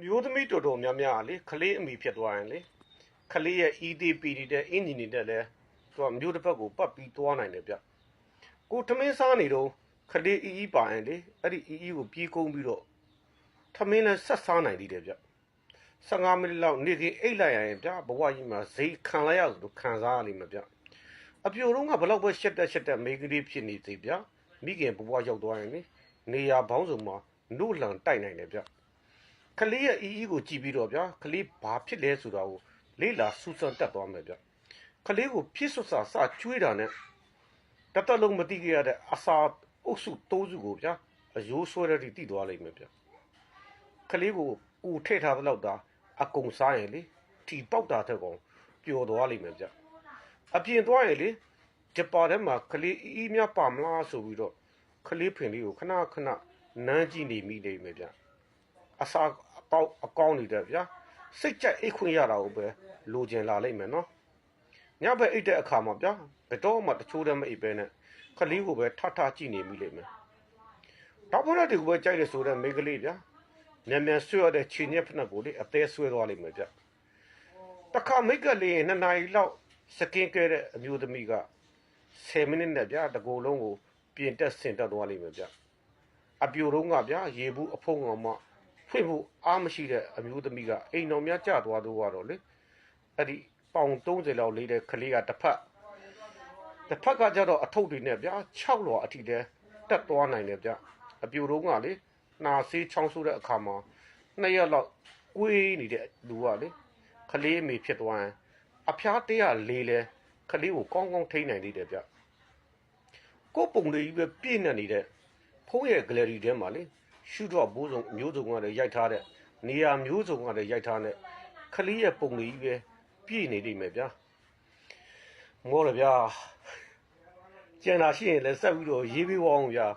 မျိုးသမီးတော်တော်များများလေခလေးအမိဖြစ်သွားရင်လေခလေးရဲ့ EDPD တဲ့အင်ဂျင်နေတဲ့လဲသူကမျိုးတစ်ဖက်ကိုပတ်ပြီးသွားနိုင်တယ်ဗျကိုထမင်းစားနေတော့ခလေးအီပါရင်လေအဲ့ဒီအီကိုပြေးကုန်းပြီးတော့ထမင်းလဲဆက်စားနိုင်သေးတယ်ဗျ15မိနစ်လောက်နေခင်အိတ်လိုက်ရရင်ဗျဘဝကြီးမှာဇိတ်ခံလိုက်ရလို့ခံစားရလိမ့်မယ်ဗျအပြိုတော့ကဘလောက်ပဲရှက်တက်မိန်းကလေးဖြစ်နေသေးဗျမိခင်ဘဝရောက်သွားရင်လေနေရာဘောင်းစုံမှာနှုတ်လန်တိုက်နိုင်တယ်ဗျကလေးရဲ့အီကိုကြည့်ပြီးတော့ဗျာကလေးဘာဖြစ်လဲဆိုတာကိုလေးလာစူးစမ်းတတ်သွားမယ်ဗျကလေးကိုဖြစ်စွတ်စာစကျွေးတာနဲ့တတ်လုံးမသိခဲ့ရတဲ့အစာအုပ်စုတိုးစုကိုဗျာအယိုးဆွဲတဲ့တိသွားလိမ့်မယ်ဗျကလေးကိုဦးထည့်ထားတဲ့လောက်သာအကုန်စားရင်လေထီပေါက်တာတဲ့ကောင်ပျော်သွားလိမ့်မယ်ဗျအပြင်သွားရင်လေဂျပါထဲမှာကလေးအီများပါမလားဆိုပြီးတော့ကလေးဖင်လေးကိုခဏနမ်းကြည့်နေမိလိမ့်မယ်ဗျအစာအကောင်းနေတဲ့ဗျာစိတ်ကြိုက်အိတ်ခွင့်ရတာကိုပဲလိုချင်လာလိမ့်မယ်နော်ညဘက်အိတ်တဲ့အခါမှာဗျာဘယ်တော့မှတချိုးတည်းမအိတ်ပဲနဲ့ခလေးကိုပဲထကြည့်နေမိလိမ့်မယ်တောက်ဖက်တွေကိုပဲကြိုက်တယ်ဆိုတဲ့မိန်းကလေးဗျာမြန်ဆွဲရတဲ့ခြေညက်ဖက်ကိုလေအသေးဆွဲသွားလိမ့်မယ်ဗျတခါမိတ်ကလေး2နာရီလောက်စကင်းကဲတဲ့အမျိုးသမီးက10မိနစ်နဲ့ဗျာတကူလုံးကိုပြင်တက်ဆင်တက်သွားလိမ့်မယ်ဗျအပြိုတော့ကဗျာရေဘူးအဖုံးကောင်မှဖွင့်ဖို့အားမရှိတဲ့အမျိုးသမီးကအိမ်တော်များကြသွားတော့ကတော့လေအဲ့ဒီပေါင်30လောက်လေးတဲ့ကလေးကတစ်ဖက်ကကြတော့အထုပ်တွေနဲ့ဗျာ6လော်အထိတည်းတက်သွားနိုင်တယ်ဗျအပြိုတော့ကလေနာဆေးချောင်းဆိုးတဲ့အခါမှာ2ရက်လောက်ကွေးနေတဲ့လူကလေကလေးမေဖြစ်သွားရင်အဖျား104လဲကလေးကိုကောင်းကောင်းထိန်းနိုင်သေးတယ်ဗျကိုပုံလေးကြီးပဲပြည့်နေနေတဲ့ဖုံးရဲ့ဂယ်လရီထဲမှာလေရှုတော့ဘိုးစုံမျိုးစုံကလည်းရိုက်ထားတဲ့နေရာမျိုးစုံကလည်းရိုက်ထားတဲ့ခလေးရဲ့ပုံလေးကြီးပဲပြည့်နေလိမ့်မယ်ဗျာမောရဗျာကျန်တာရှိရင်လည်းဆက်ပြီးတော့ရေးပေးပါအောင်ဗျာ